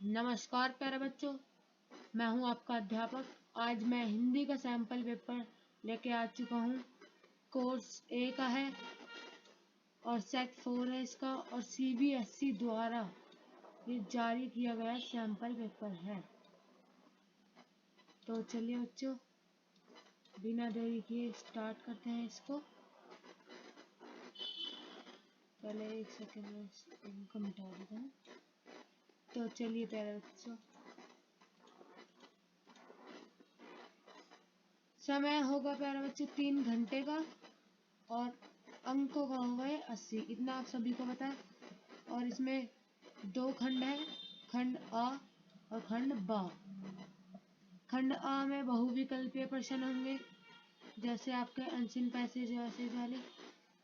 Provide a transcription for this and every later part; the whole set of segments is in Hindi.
नमस्कार प्यारे बच्चों, मैं हूं आपका अध्यापक। आज मैं हिंदी का सैंपल पेपर लेके आ चुका हूं। कोर्स ए का है और सेट 4 है इसका, और सीबीएसई द्वारा ये जारी किया गया सैंपल पेपर है। तो चलिए बच्चों, बिना देरी किए स्टार्ट करते हैं इसको। पहले एक सेकंड में इनको मिटा देते हैं। तो चलिए प्यारे बच्चों, समय होगा प्यारे बच्चों 3 घंटे का और अंकों का होगा 80। इतना आप सभी को पता है। और इसमें 2 खंड है, खंड आ और खंड बा। खंड आ में बहुविकल्पीय प्रश्न होंगे, जैसे आपके अनसिन पैसेज वैसे वाले,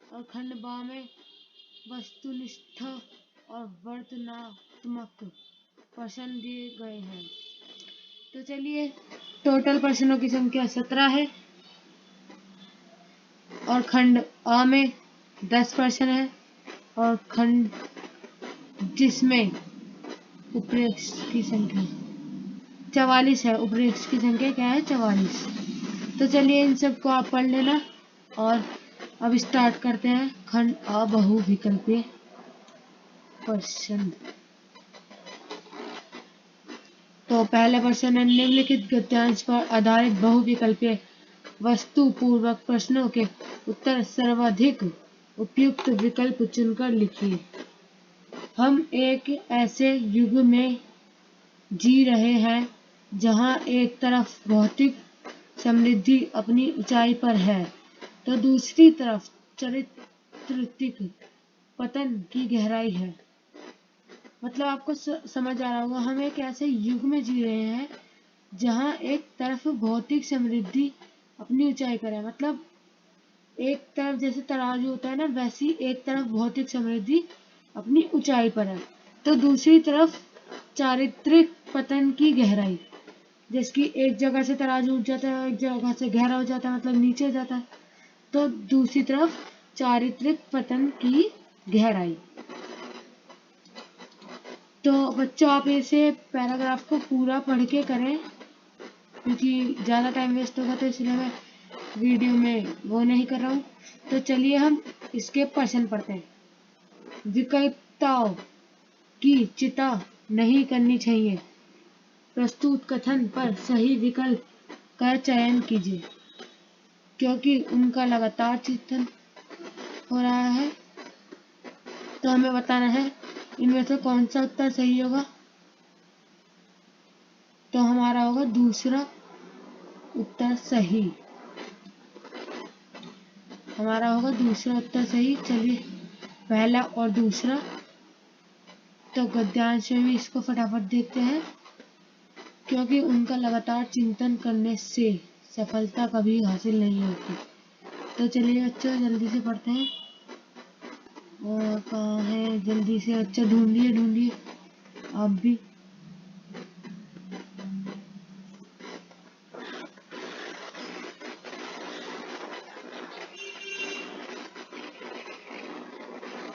और खंड बा में वस्तुनिष्ठ और वर्णनात्मक प्रश्न दिए गए हैं। तो चलिए, टोटल प्रश्नों की संख्या 17 है और खंड आ में 10 प्रश्न है, और खंड जिसमें उपरेक्त की संख्या 44 है। उपरेक्त की संख्या क्या है? 44। तो चलिए इन सबको आप पढ़ लेना और अब स्टार्ट करते हैं खंड आ बहुविकल्पीय प्रश्न। तो पहला प्रश्न है, निम्नलिखित गद्यांश पर आधारित बहुविकल्पीय वस्तु पूर्वक प्रश्नों के उत्तर सर्वाधिक उपयुक्त विकल्प चुनकर लिखिए। हम एक ऐसे युग में जी रहे हैं जहां एक तरफ भौतिक समृद्धि अपनी ऊंचाई पर है तो दूसरी तरफ चारित्रिक पतन की गहराई है। मतलब आपको समझ आ रहा होगा, हम एक ऐसे युग में जी रहे हैं जहां एक तरफ भौतिक समृद्धि अपनी ऊंचाई पर है। मतलब एक तरफ जैसे तराजू होता है ना, वैसी एक तरफ भौतिक समृद्धि अपनी ऊंचाई पर है तो दूसरी तरफ चारित्रिक पतन की गहराई। जिसकी एक जगह से तराजू उठ जाता है, एक जगह से गहरा हो जाता है, मतलब नीचे जाता है, तो दूसरी तरफ चारित्रिक पतन की गहराई। तो बच्चों, आप इसे पैराग्राफ को पूरा पढ़ के करें, क्योंकि ज़्यादा टाइम वेस्ट होगा, तो इसलिए मैं वीडियो में वो नहीं कर रहा हूँ। तो चलिए हम इसके प्रश्न पढ़ते हैं। विकल्पताओं की चिंता नहीं करनी चाहिए। प्रस्तुत कथन पर सही विकल्प का चयन कीजिए, क्योंकि उनका लगातार चिंतन हो रहा है। तो हमें बताना है इनमें से कौन सा उत्तर सही होगा। तो हमारा होगा दूसरा उत्तर सही। हमारा होगा दूसरा उत्तर सही। चलिए पहला और दूसरा तो गद्यांश में भी इसको फटाफट देखते हैं, क्योंकि उनका लगातार चिंतन करने से सफलता कभी हासिल नहीं होती। तो चलिए बच्चों, जल्दी से पढ़ते हैं। और कहाँ है? जल्दी से बच्चों ढूंढिए आप भी।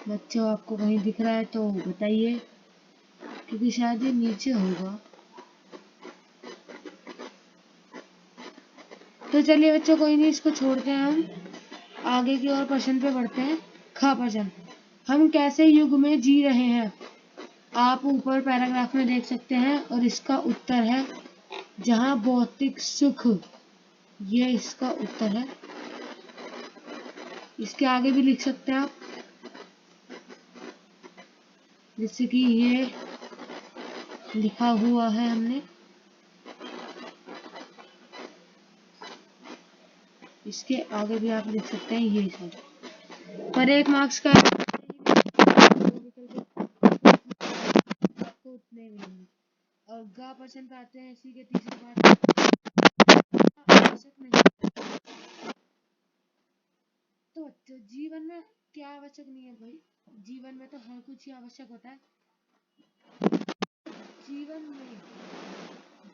बच्चों आपको कहीं दिख रहा है तो बताइए, क्योंकि शायद ये नीचे होगा। तो चलिए बच्चों, कोई नहीं, इसको छोड़ते हैं। हम आगे की ओर प्रश्न पे बढ़ते हैं। ख प्रश्न, हम कैसे युग में जी रहे हैं? आप ऊपर पैराग्राफ में देख सकते हैं और इसका उत्तर है जहां भौतिक सुख। ये इसका उत्तर है। इसके आगे भी लिख सकते हैं आप, जैसे कि ये लिखा हुआ है हमने। इसके आगे भी आप लिख सकते हैं ये सब। पर 1 मार्क्स का आपको उतने मिलेंगे। और ग प्रश्न पे आते हैं। इसी के तीसरे पार्ट आवश्यक नहीं। तो बच्चों, जीवन में क्या आवश्यक नहीं है भाई? जीवन में तो हर कुछ ही आवश्यक होता है। जीवन में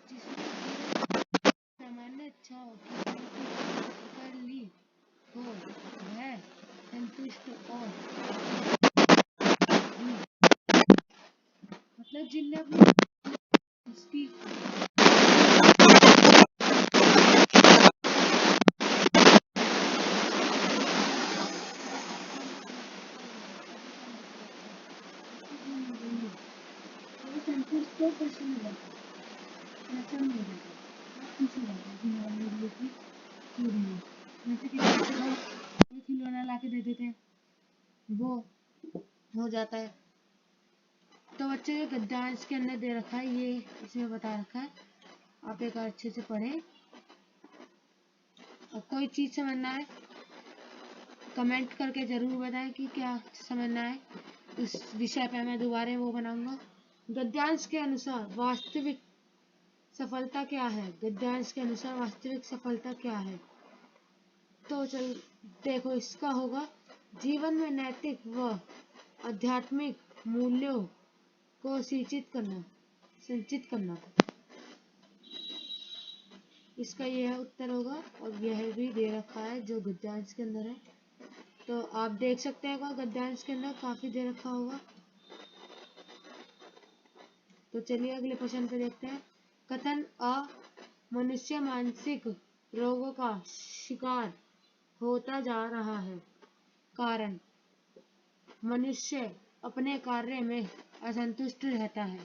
जिसमें सामान्य इच्छाओं की पूर्ति कर ली हो, वह संतुष्ट और मतलब जिनने अपनी तो प्रश्न हो जाता है, प्रश्न हो जाता है, आप खुश हो जाते हैं कि हाँ मेरे लिए की चोरी है। जैसे कि कोई खिलौना ला के दे देते हैं, वो हो जाता है। तो बच्चों ये गद्यांश के अंदर दे रखा है, ये इसमें बता रखा है, आप एक अच्छे से पढ़ें। और कोई चीज़ समझना है कमेंट करके ज़रूर बताएं कि क्या समझना है। इस विषय पे मैं दोबारा वो बनाऊंगा। गद्यांश के अनुसार वास्तविक सफलता क्या है? गद्यांश के अनुसार वास्तविक सफलता क्या है? तो चल देखो, इसका होगा जीवन में नैतिक व आध्यात्मिक मूल्यों को संचित करना। इसका यह उत्तर होगा, और यह भी दे रखा है जो गद्यांश के अंदर है। तो आप देख सकते हैं गद्यांश के अंदर काफी दे रखा होगा। तो चलिए अगले प्रश्न पे देखते हैं। कथन अ मनुष्य मानसिक रोगों का शिकार होता जा रहा है। कारण मनुष्य अपने कार्य में असंतुष्ट रहता है।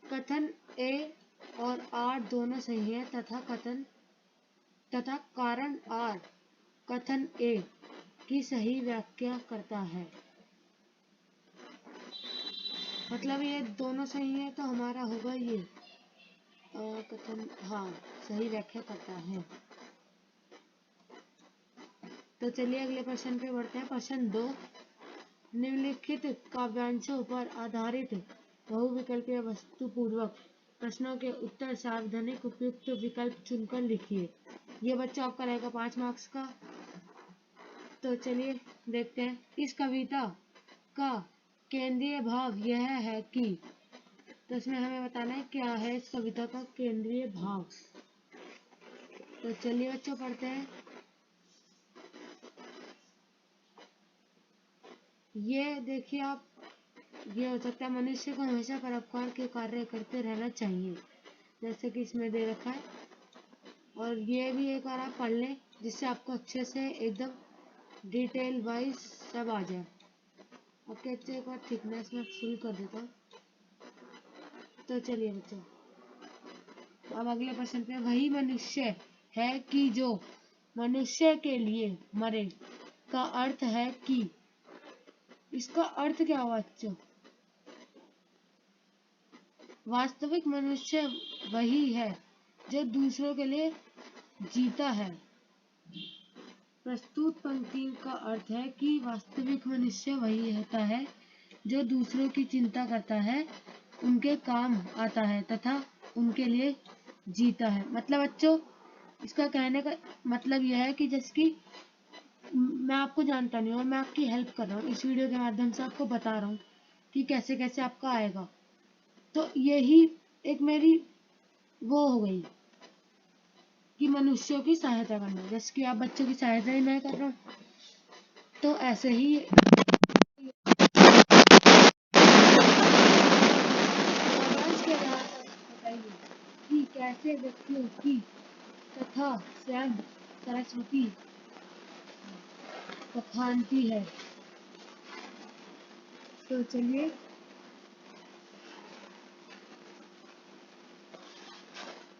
कथन ए और आर दोनों सही है तथा कारण आर कथन ए की सही व्याख्या करता है। मतलब ये दोनों सही है तो हमारा होगा ये कथन हाँ सही व्याख्या करता है। तो चलिए अगले प्रश्न पे बढ़ते हैं। प्रश्न 2, निम्नलिखित काव्यांशों पर आधारित बहुविकल्पीय वस्तुपूर्वक प्रश्नों के उत्तर सावधानिक उपयुक्त विकल्प चुनकर लिखिए। ये बच्चा आपका रहेगा 5 मार्क्स का। तो चलिए देखते हैं। इस कविता का केंद्रीय भाव यह है कि, तो इसमें हमें बताना है क्या है इस कविता का केंद्रीय भाव। तो चलिए बच्चों पढ़ते हैं। ये देखिए आप, ये हो सकता है मनुष्य को हमेशा परोपकार के कार्य करते रहना चाहिए, जैसे कि इसमें दे रखा है। और ये भी एक बार आप पढ़ लें जिससे आपको अच्छे से एकदम डिटेल वाइज सब आ जाए। ओके, तो एक बार थिकनेस में फुल कर देता हूँ। तो चलिए बच्चों अब अगले प्रश्न पे। वही मनुष्य है कि जो मनुष्य के लिए मरे का अर्थ है कि, इसका अर्थ क्या हुआ बच्चों? वास्तविक मनुष्य वही है जो दूसरों के लिए जीता है। प्रस्तुत पंक्ति का अर्थ है कि वास्तविक मनुष्य वही होता है जो दूसरों की चिंता करता है, उनके काम आता है तथा उनके लिए जीता है। मतलब बच्चों इसका कहने का मतलब यह है कि जैसे कि मैं आपको जानता नहीं और मैं आपकी हेल्प कर रहा हूँ, इस वीडियो के माध्यम से आपको बता रहा हूँ कि कैसे कैसे आपका आएगा। तो यही एक मेरी वो हो गई कि मनुष्यों की सहायता करना, जैसे कि आप बच्चों की सहायता ही मैं कर रहा हूँ। तो ऐसे ही बताइए कि कैसे व्यक्तियों की तथा स्वयं सरस्वती बखानती है। तो चलिए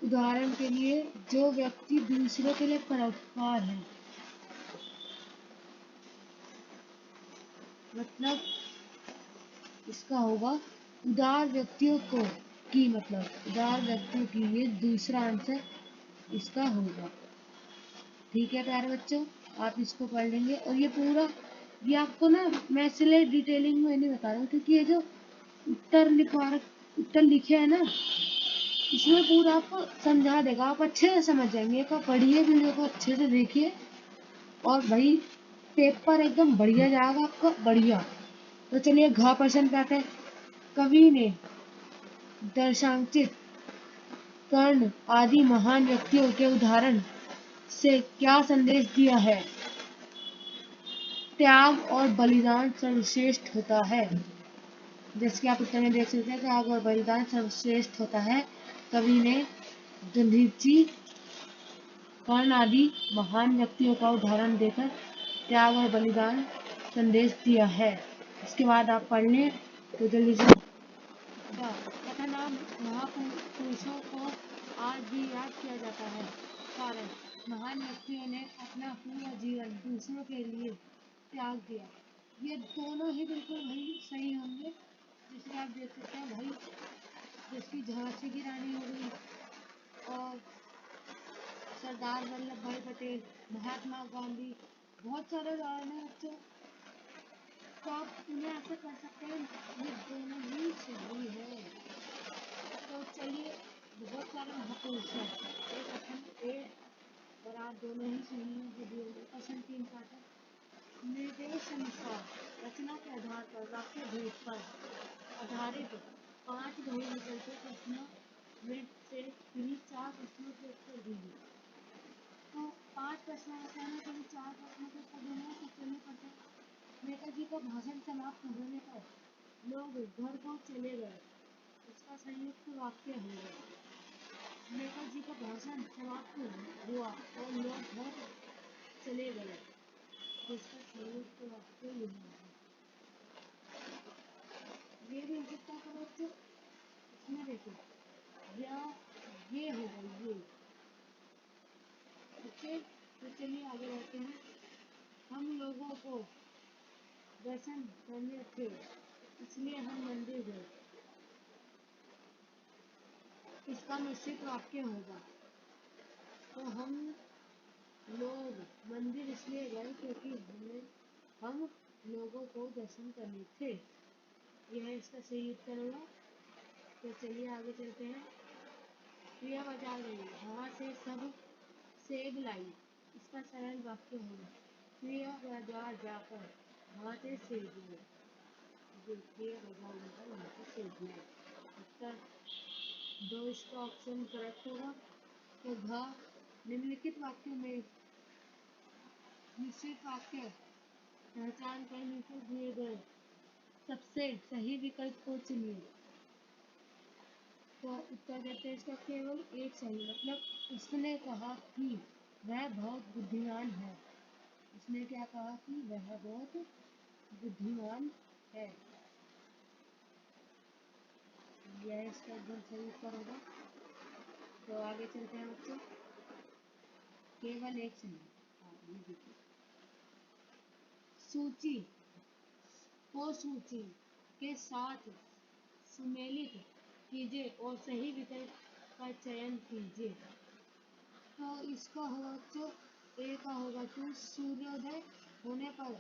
उदाहरण के लिए, जो व्यक्ति दूसरों के लिए परोपकार है, मतलब इसका होगा उदार व्यक्तियों को की, मतलब उदार व्यक्तियों की, ये दूसरा आंसर इसका होगा। ठीक है प्यारे बच्चों, आप इसको पढ़ लेंगे। और ये पूरा ये आपको ना मैं इसलिए डिटेलिंग में नहीं बता रहा हूँ क्योंकि ये जो उत्तर लिखे हैं ना, इसमें पूरा आपको समझा देगा, आप अच्छे से समझ जाएंगे। एक बार पढ़िए वीडियो को अच्छे से देखिए और भाई पेपर एकदम बढ़िया जाएगा आपका, बढ़िया। तो चलिए घ प्रश्न पे आते हैं। कवि ने दर्शांकित कर्ण आदि महान व्यक्तियों के उदाहरण से क्या संदेश दिया है? त्याग और बलिदान सर्वश्रेष्ठ होता है। जैसे कि आप उत्तर में देख सकते हैं, त्याग और बलिदान सर्वश्रेष्ठ होता है। कवि ने दधीची कर्ण आदि महान व्यक्तियों का उदाहरण देकर त्याग और बलिदान संदेश दिया है। इसके बाद आप पढ़ लें तो जल्दी से तथा महापुरुषों को आज भी याद किया जाता है, कारण महान व्यक्तियों ने अपना पूरा जीवन दूसरों के लिए त्याग दिया। ये दोनों ही बिल्कुल भाई सही होंगे। जिसमें आप देख सकते हैं भाई, जिसकी झांसी की रानी हो गई और सरदार वल्लभ भाई पटेल, महात्मा गांधी, बहुत सारे उदाहरण हैं बच्चों। तो आप उन्हें ऐसे कर सकते हैं, ये दोनों ही सही है। तो चलिए, बहुत सारे महापुरुष हैं, एक अखंड एक और आप दोनों ही सही हैं। वीडियो में क्वेश्चन 3 पार्ट है। निर्देशानुसार रचना के आधार पर वाक्य भेद पर आधारित 5 गहन विकल्पों प्रश्नों में से किन्हीं 4 प्रश्नों के उत्तर दीजिए। तो 5 प्रश्न होते हैं, कभी 4 प्रश्नों के उत्तर देना है। तो चलिए पढ़ते हैं। नेताजी का भाषण समाप्त होने पर लोग घर को चले गए, इसका संयुक्त वाक्य होगा। नेताजी का भाषण समाप्त हुआ और लोग घर चले गए, इसका संयुक्त वाक्य यह है। ये भी हो सकता है बच्चों, इसमें देखो या ये होगा ये। ओके, तो चलिए आगे बढ़ते हैं। हम लोगों को दर्शन करने थे, इसलिए हम मंदिर गए, इसका निश्चित वाक्य होगा। तो हम लोग मंदिर इसलिए गए क्योंकि हम लोगों को दर्शन करने थे, यह इसका सही उत्तर होगा। तो चलिए आगे चलते हैं। प्रिया बाजार गई, वहाँ से सब सेब लाई, इसका सरल वाक्य होगा। प्रिया बाजार जाकर वहाँ से सेब लाई, देखिए बाजार जाकर वहाँ से सेब लाई। उत्तर 2 इसका ऑप्शन करेक्ट होगा। तो निम्नलिखित वाक्यों में निश्चित वाक्य पहचान कर नीचे दिए गए सबसे सही विकल्प को चुनिए। तो उत्तर देते हैं इसका केवल एक सही, मतलब उसने कहा कि वह बहुत बुद्धिमान है। उसने क्या कहा कि वह बहुत बुद्धिमान है, यह इसका एकदम सही उत्तर होगा। तो आगे चलते हैं बच्चों। केवल एक सही, ये देखिए। सूची के साथ सुमेलित कीजिए और सही विकल्प का चयन कीजिए। तो इसका होगा बच्चों, ए का होगा कि सूर्योदय होने पर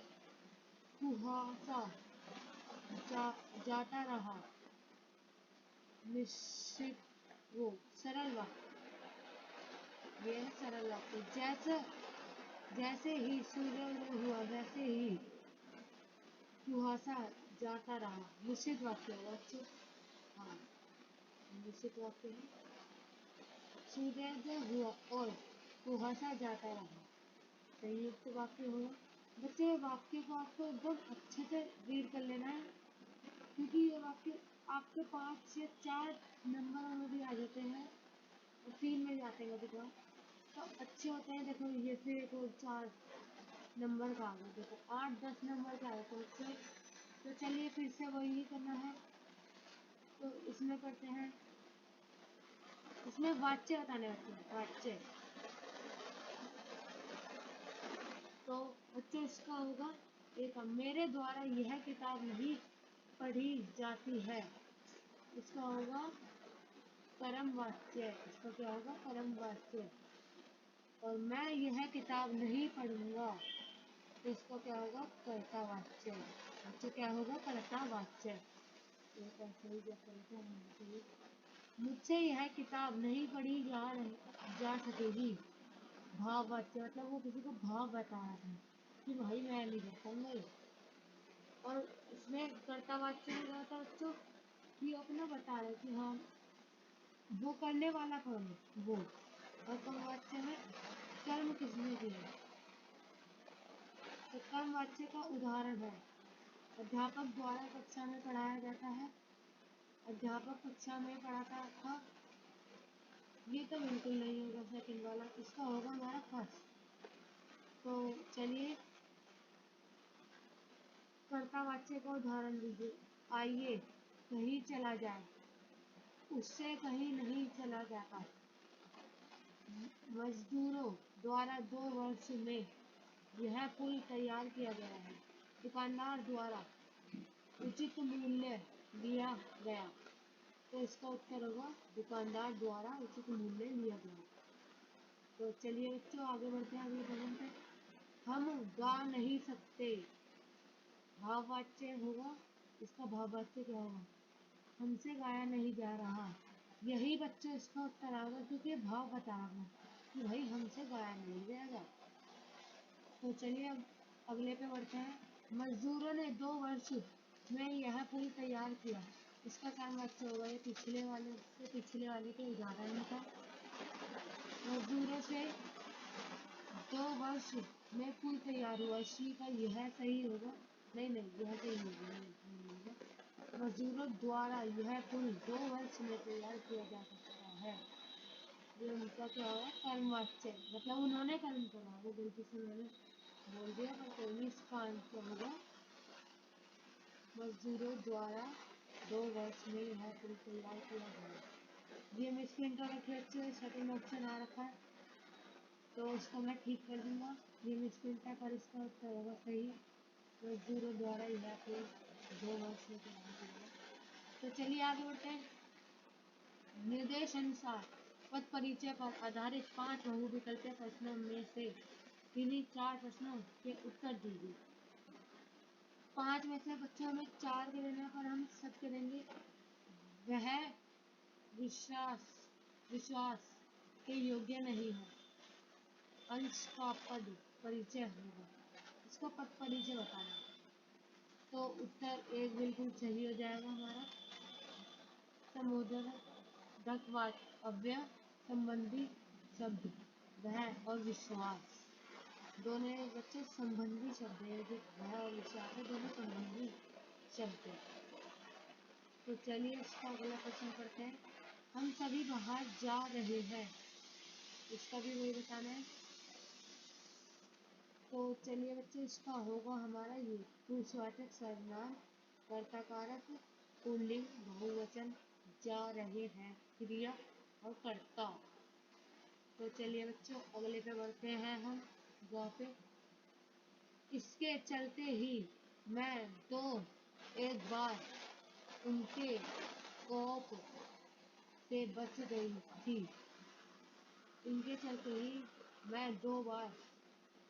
कुहासा जाता रहा, निश्चित वो सरल वाक्य, ये है सरल वाक्य। जैसे ही सूर्योदय हुआ वैसे ही कुहासा जाता रहा, निश्चित वाक्य होगा बच्चों। हाँ, निश्चित वाक्य है। सूर्योदय हुआ और कुहासा जाता रहा, संयुक्त वाक्य होगा। बच्चे वाक्य को आपको एकदम अच्छे से रीड कर लेना है, क्योंकि ये वाक्य आपके 5 से 4 नंबरों में भी आ जाते हैं और 3 में जाते हैं कभी कभार, तो अच्छे होते हैं। देखो ये से तो 4 नंबर का आ गया, देखो 8-10 नंबर का है तो चलिए फिर से वही करना है। तो इसमें करते हैं, इसमें वाच्य बताने होते हैं, वाच्य। तो बच्चों इसका होगा एक, मेरे द्वारा यह किताब नहीं पढ़ी जाती है, इसका होगा परम वाच्य। इसका क्या होगा? परम वाच्य। और मैं यह किताब नहीं पढ़ूंगा, तो इसका क्या होगा? कर्ता वाच्य। बच्चों क्या होगा? कर्ता वाच्य। मुझसे यह किताब नहीं पढ़ी जा सकेगी, भाव वाच्य, मतलब वो किसी को भाव बता रहा था कि भाई मैं नहीं कर पाऊंगा। और इसमें कर्ता वाच्य में क्या होता है बच्चों, कि अपना बता रहे कि हाँ वो करने वाला कौन है, वो। और कर्म वाच्य में कर्म किसने किया, तो कर्म वाच्य का उदाहरण है अध्यापक द्वारा कक्षा में पढ़ाया जाता है, अध्यापक कक्षा में पढ़ाता था। ये तो बिल्कुल नहीं होगा सेकंड वाला, इसका होगा हमारा फर्स्ट। तो चलिए कर्ता वाच्य का उदाहरण दीजिए। आइए कहीं चला जाए, उससे कहीं नहीं चला जाता। मजदूरों द्वारा 2 वर्ष में यह पुल तैयार किया गया है। दुकानदार द्वारा उचित मूल्य लिया गया। तो इसका उत्तर होगा दुकानदार द्वारा उचित मूल्य लिया गया। तो चलिए बच्चों आगे बढ़ते हैं अगले प्रश्न पे। हम गा नहीं सकते, भाववाच्य होगा। इसका भाववाच्य क्या होगा? हमसे गाया नहीं जा रहा। यही बच्चों इसका उत्तर आएगा क्योंकि भाव बता रहा हूँ कि भाई हमसे गाया नहीं जाएगा। तो चलिए अब अगले पे बढ़ते हैं। मजदूरों ने 2 वर्ष में यह पुल तैयार किया। इसका क्या मतलब होगा? ये पिछले वाले के उदाहरण था। मजदूरों से 2 वर्ष में पुल तैयार हुआ। सी का यह सही होगा। नहीं यह सही नहीं होगा। मजदूरों द्वारा यह पुल 2 वर्ष में तैयार किया जा सकता है। ये उनका क्या होगा? कर्मवाच्य, मतलब उन्होंने कर्म करा, वो गलती से मैंने बोल दिया पर कोई नहीं। इसका आंसर होगा मजदूरों द्वारा 2 वर्ष में यह पुल तैयार किया गया। ये मिस प्रिंट हो रखी है, सेकंड ऑप्शन आ रखा है तो उसको मैं ठीक कर दूंगा। ये मिस प्रिंट है पर इसका उत्तर होगा सही। मजदूरों द्वारा यह पुल 2 वर्ष में तैयार किया गया। तो चलिए आगे बढ़ते हैं। निर्देश अनुसार पद परिचय पर आधारित 5 बहुविकल्पीय प्रश्नों में से किन्हीं 4 प्रश्नों के उत्तर दीजिए। 5 में से बच्चों हमें 4 के देने पर हम सब के देंगे। वह विश्वास के योग्य नहीं है। अंश का पद परिचय होगा। इसका पद परिचय बताना। तो उत्तर 1 बिल्कुल सही हो जाएगा हमारा। संबोधक वाच्य अव्यय संबंधी शब्द वह और विश्वास दोनों बच्चे संबंधी शब्द है। जो वह और विश्वास है दोनों संबंधी शब्द है। तो चलिए इसका अगला प्रश्न करते हैं। हम सभी बाहर जा रहे हैं। इसका भी वही बताना है। तो चलिए बच्चे इसका होगा हमारा ये पुरुषवाचक सर्वनाम, कर्ता कारक, पुल्लिंग, बहुवचन, जा रहे हैं, क्रिया और कर्ता। तो चलिए बच्चों अगले पे बढ़ते हैं हम ग पे। इसके चलते ही मैं तो एक बार उनके कोप से बच गई थी। इनके चलते ही मैं 2 बार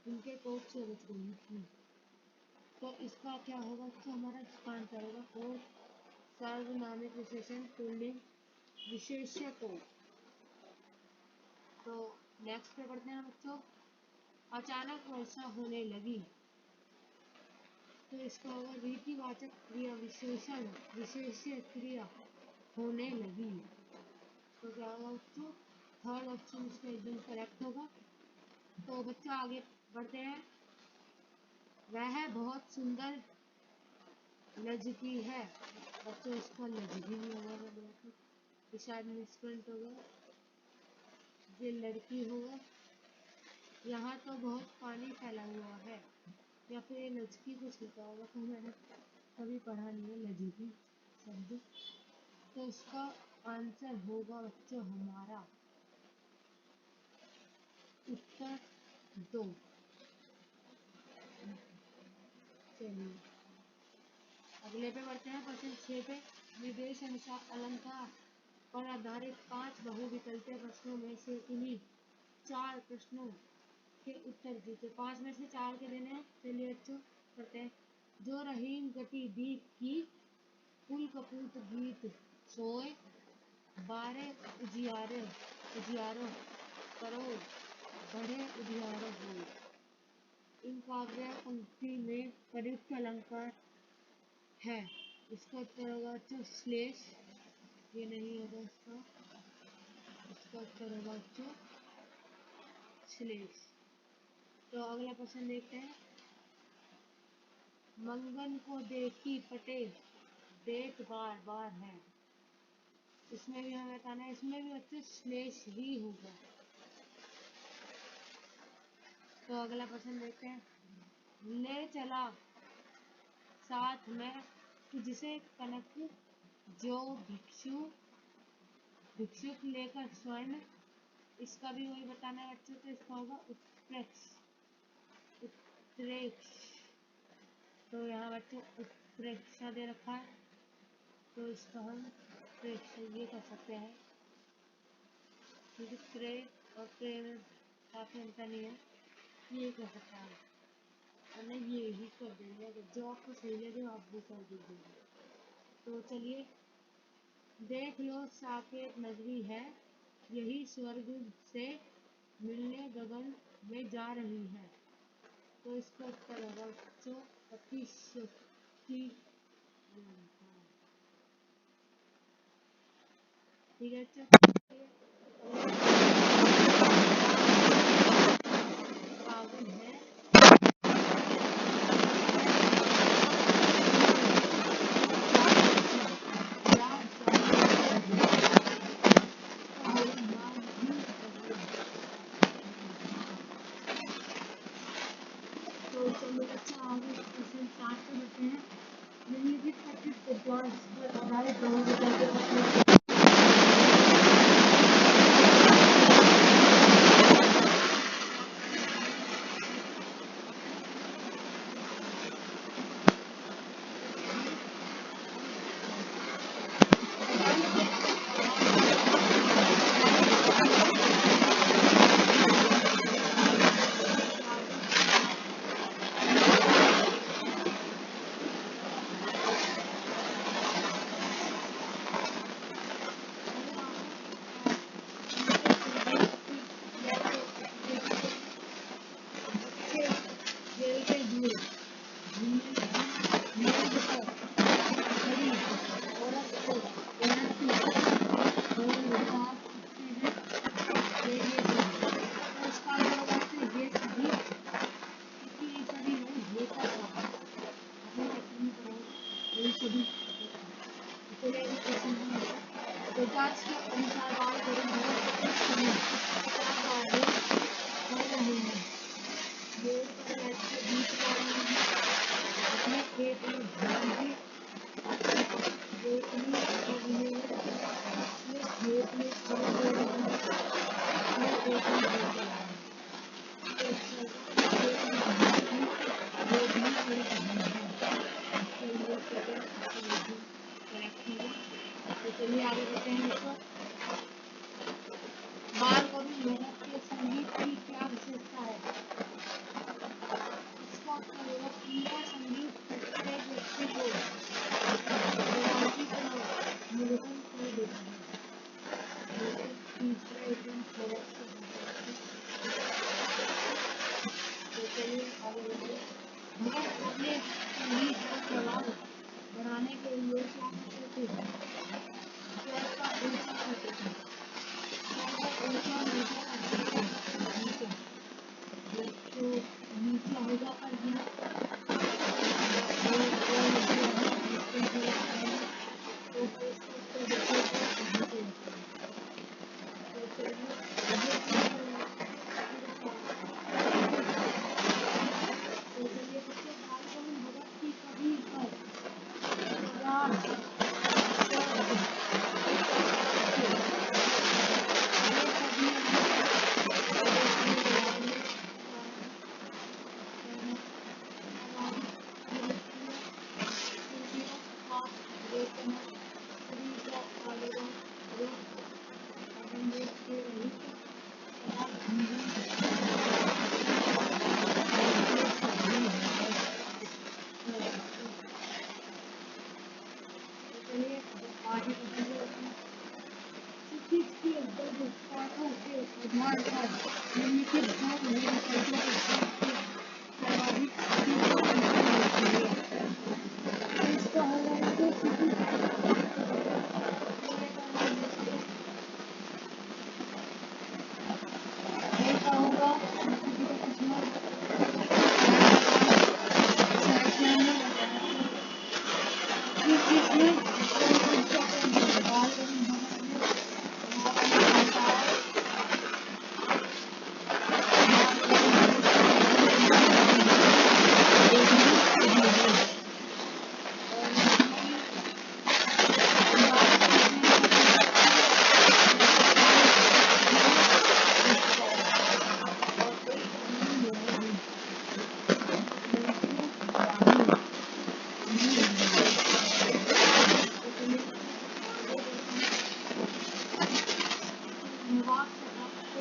उनके कोप से बच गई थी। तो इसका क्या होगा? तो हमारा इसका आंसर होगा कोप सार्वनामिक विशेषण पुल्लिंग विशेष्य कोप। तो नेक्स्ट पे बढ़ते हैं बच्चों। अचानक वर्षा होने लगी। तो इसका होगा रीतिवाचक क्रिया विशेषण विशेष्य क्रिया होने लगी। तो क्या होगा बच्चों? थर्ड ऑप्शन इसका एकदम करेक्ट होगा। तो बच्चों आगे बढ़ते हैं। वह बहुत सुंदर लजकी है। बच्चों इसका लजकी नहीं होगा, ये शायद मिसप्रिंट होगा। ये लड़की होगा। यहाँ तो बहुत पानी फैला हुआ है, या फिर ये लजकी कुछ लिखा होगा तो मैंने कभी पढ़ा नहीं है लजकी शब्द। तो इसका आंसर होगा बच्चों हमारा उत्तर 2। चलिए अगले पे बढ़ते हैं प्रश्न 6 पे। निर्देश अनुसार अलंकार पर आधारित 5 बहुविकल्पीय प्रश्नों में से किन्हीं 4 प्रश्नों के उत्तर दीजिए। 5 में से 4 के देने हैं। चलिए बच्चों करते हैं। जो रहीम गति दीप की, कुल कपूत गीत सोए, 12 उजियारो करो, बड़े उजियारो हो। इन काव्य पंक्ति में प्रयुक्त अलंकार है। इसका उत्तर होगा बच्चों श्लेष। ये नहीं होगा इसका उत्तर होगा बच्चों श्लेष। तो अगला प्रश्न देखते हैं। मंगन को देखी पटे देख बार बार है। इसमें भी हमें बताना है। इसमें भी बच्चों श्लेष ही होगा। तो अगला प्रश्न देखते हैं। ले चला साथ में तुझसे कनक जो भिक्षु भिक्षुक लेकर स्वर्ण, इसका भी वही बताना है बच्चों, तो इसका होगा उत्प्रेक्ष। उत्प्रेक्ष, तो यहाँ बच्चों उत्प्रेक्षा दे रखा है, तो इसका हम प्रेक्ष ये कर सकते हैं, क्योंकि प्रे और प्रे में काफी अंतर नहीं है, ये कर सकता है, और मैं ये ही कर देंगे। अगर जो आपको सही लगे आप वो कर दीजिएगा। तो चलिए देख लो साकेत नगरी है, यही स्वर्ग से मिलने गगन में जा रही है। तो इसका उत्तर होगा बच्चों अतिशक्ति। ठीक है बच्चों, आगे है तो चलो बच्चों आगे क्वेश्चन स्टार्ट कर लेते हैं। निम्नलिखित कथित विद्वांस पर आधारित बहुविकल्पीय प्रश्नों विकास के अनुसार बाल करें अपने खेत में भांजी रोपनी अपने खेत में खड़े हो रहे हैं, अपने खेत में रोपनी तो चलिए आगे बढ़ते हैं इसको। बाल कवि मेहनत के संगीत की क्या विशेषता है? इसका उत्तर होगा उनका संगीत प्रत्येक व्यक्ति को रोमांचित और मुग्ध कर देता है। तीसरा एकदम करेक्ट है। तो चलिए आगे बढ़िए। भगत अपने संगीत का प्रभाव बढ़ाने के लिए क्या करते थे? स्वर का ऊंचा करते थे। स्वर का ऊंचा नीचा तो नीचा होगा पर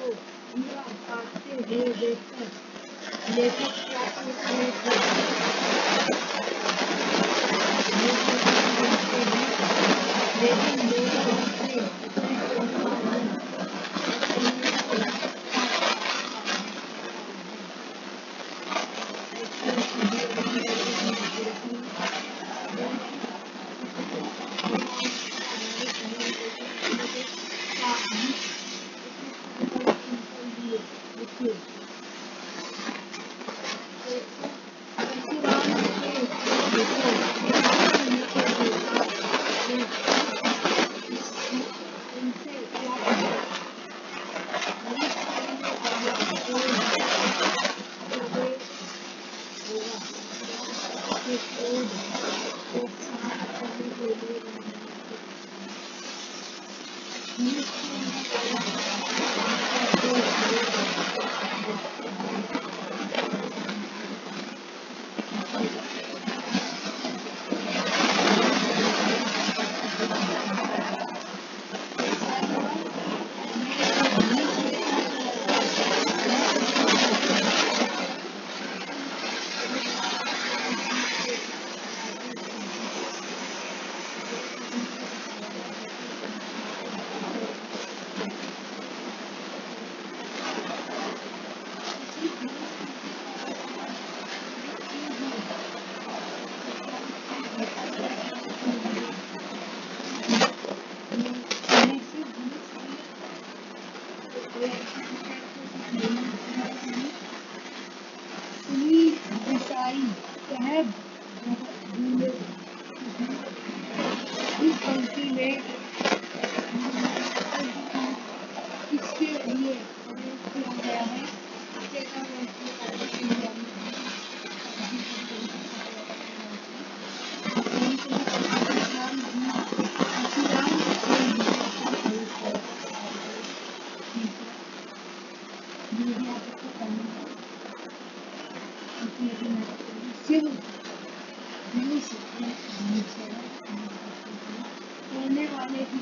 को पूरा काटते हुए देखकर लेखक क्या सोच रहे थे? वो तो सब जानते हैं, लेकिन लोगों से अपने परिवारजन और संबंधियों को ऐसी सीधी अंतर्गत निर्देशन इस पंक्ति में किसके लिए प्रयोग किया गया है? कहने वाले की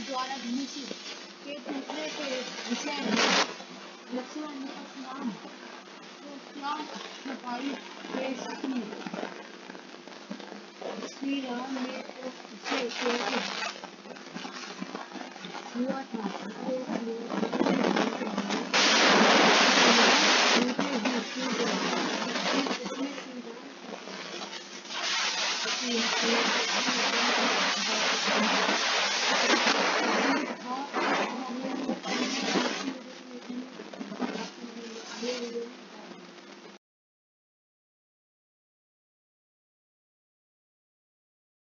द्वारा धनुष के टूटने के विषय में लक्ष्मण ने परशुराम को क्या छपाई पेश की? श्री राम ने तो उसे हुआ था